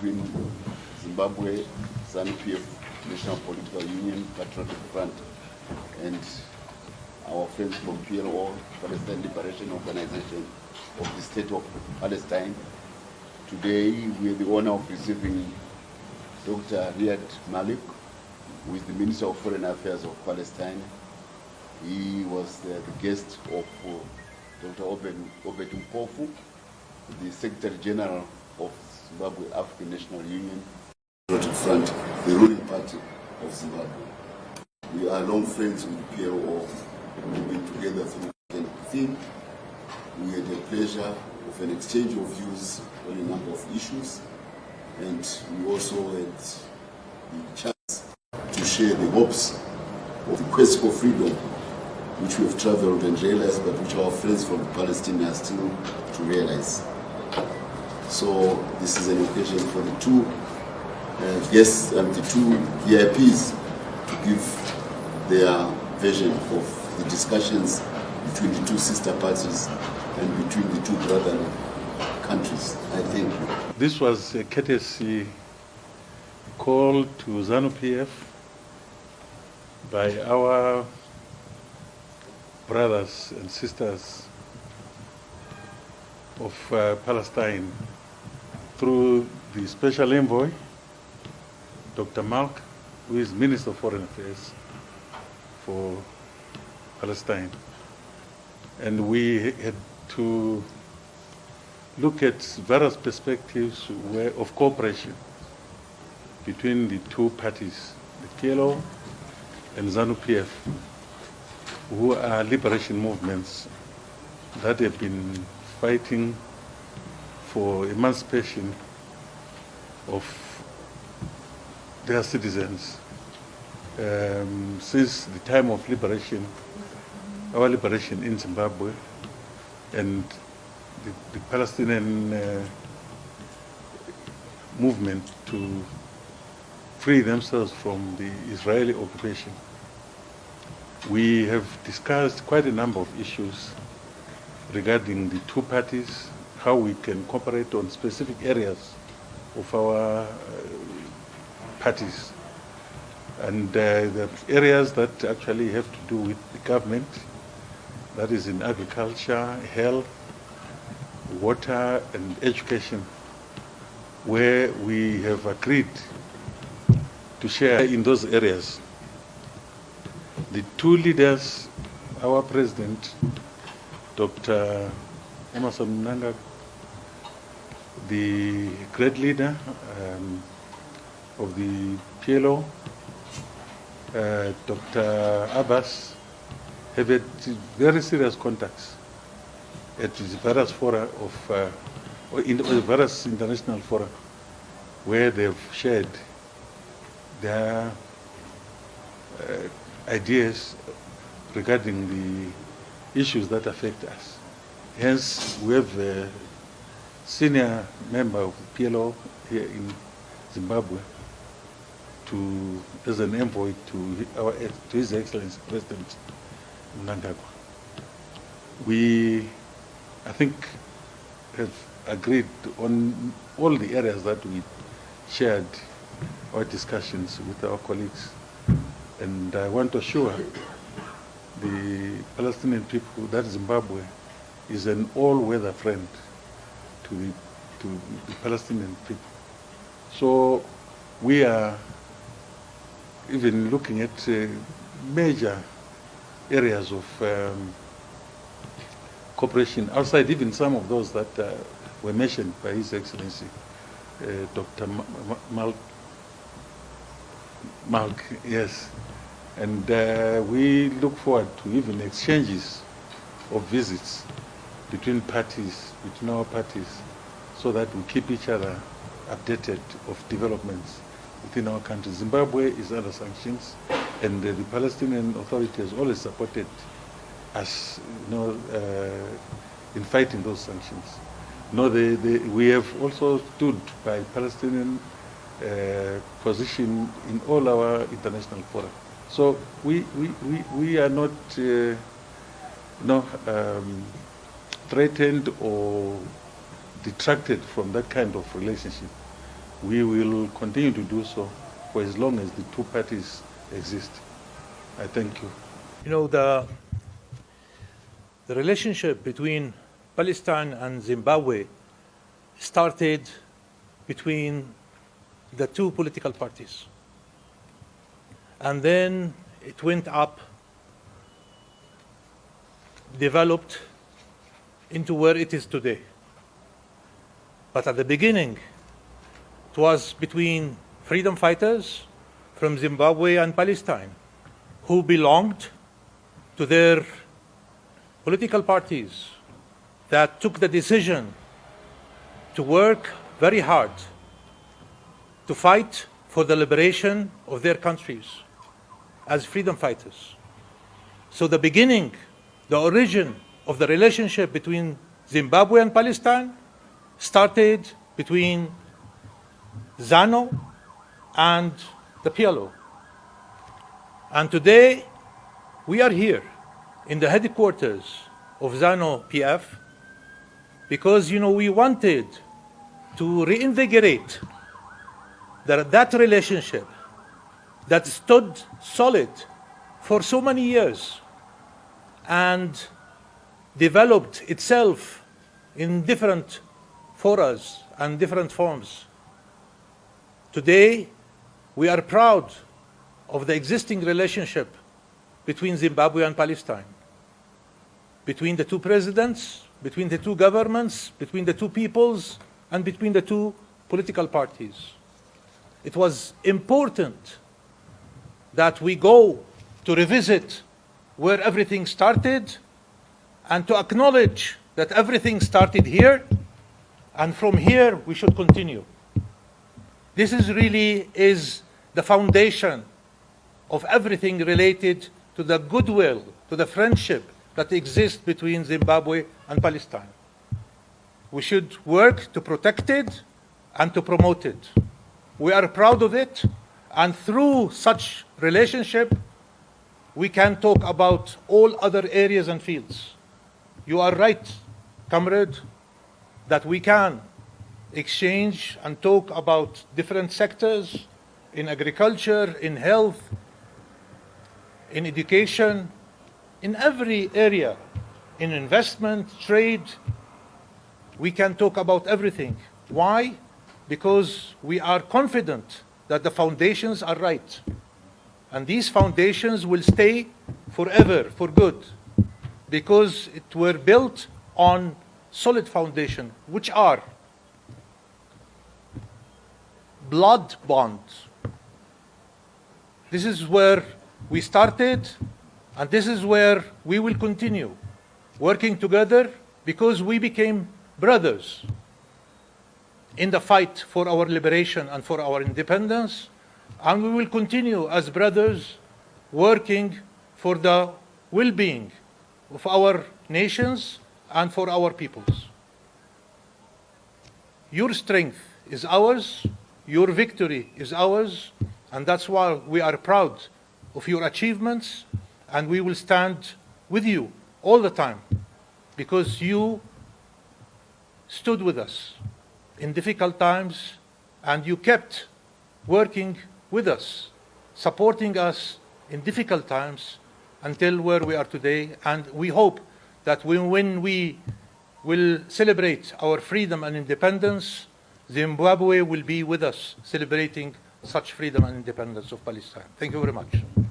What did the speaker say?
between Zimbabwe, Zanu National Political Union, Patriotic Front, and our friends from PLO, Palestine Liberation Organization of the State of Palestine. Today, we have the honor of receiving Dr. Riyad Malik, who is the Minister of Foreign Affairs of Palestine. He was the guest of Dr. Obed Mpofu, the Secretary General of Zimbabwe African National Union, Patriotic Front, the ruling party of Zimbabwe. We are long friends with PLO. We've been together through 2015. We had the pleasure of an exchange of views on a number of issues, and we also had the chance to share the hopes of the quest for freedom, which we have traveled and realized, but which our friends from Palestine are still to realize. So this is an occasion for the two guests and the two VIPs to give their version of the discussions between the two sister parties and between the two brother countries. I thank you. This was a courtesy call to Zanu PF by our brothers and sisters of Palestine through the Special Envoy, Dr. Malk, who is Minister of Foreign Affairs for Palestine. And we had to look at various perspectives of cooperation between the two parties, the PLO and Zanu PF, who are liberation movements that have been fighting for emancipation of their citizens since the time of liberation, our liberation in Zimbabwe, and the Palestinian movement to free themselves from the Israeli occupation. We have discussed quite a number of issues regarding the two parties, how we can cooperate on specific areas of our parties. And the areas that actually have to do with the government, that is in agriculture, health, water, and education, where we have agreed to share in those areas. The two leaders, our president, Dr. Emerson Mnangagwa, the great leader of the PLO, Dr. Abbas, have had very serious contacts at the various fora in various international fora where they've shared their ideas regarding the issues that affect us. Hence, we have a senior member of the PLO here in Zimbabwe as an envoy to His Excellency President Mnangagwa. We, I think, have agreed on all the areas that we shared our discussions with our colleagues. And I want to assure the Palestinian people that Zimbabwe is an all-weather friend to the Palestinian people. So we are even looking at major areas of cooperation outside even some of those that were mentioned by His Excellency Dr. Malk, yes. And we look forward to even exchanges of visits between our parties, so that we keep each other updated of developments within our country. Zimbabwe is under sanctions, and the Palestinian Authority has always supported us, in fighting those sanctions. We have also stood by Palestinian position in all our international fora. So we are not threatened or detracted from that kind of relationship. we will continue to do so for as long as the two parties exist. I thank you. You know, the relationship between Palestine and Zimbabwe started between the two political parties. And then it went up, developed into where it is today. But at the beginning, it was between freedom fighters from Zimbabwe and Palestine who belonged to their political parties that took the decision to work very hard to fight for the liberation of their countries as freedom fighters. So the beginning, the origin of the relationship between Zimbabwe and Palestine started between Zanu and the PLO. And today, we are here in the headquarters of Zanu PF because, you know, we wanted to reinvigorate that relationship that stood solid for so many years and developed itself in different forums and different forms. Today, we are proud of the existing relationship between Zimbabwe and Palestine, between the two presidents, between the two governments, between the two peoples, and between the two political parties. It was important that we go to revisit where everything started and to acknowledge that everything started here, and from here we should continue. This is really the foundation of everything related to the goodwill, to the friendship that exists between Zimbabwe and Palestine. We should work to protect it and to promote it. We are proud of it, and through such relationship, we can talk about all other areas and fields. You are right, comrade, that we can exchange and talk about different sectors in agriculture, in health, in education, in every area, in investment, trade. We can talk about everything. Why? Because we are confident that the foundations are right. And these foundations will stay forever, for good, because it were built on solid foundation, which are blood bonds. This is where we started, and this is where we will continue working together, because we became brothers in the fight for our liberation and for our independence, and we will continue as brothers working for the well-being of our nations and for our peoples. Your strength is ours, your victory is ours, and that's why we are proud of your achievements, and we will stand with you all the time, because you stood with us in difficult times, and you kept working with us, supporting us in difficult times until where we are today. And we hope that when we will celebrate our freedom and independence, Zimbabwe will be with us celebrating such freedom and independence of Palestine. Thank you very much.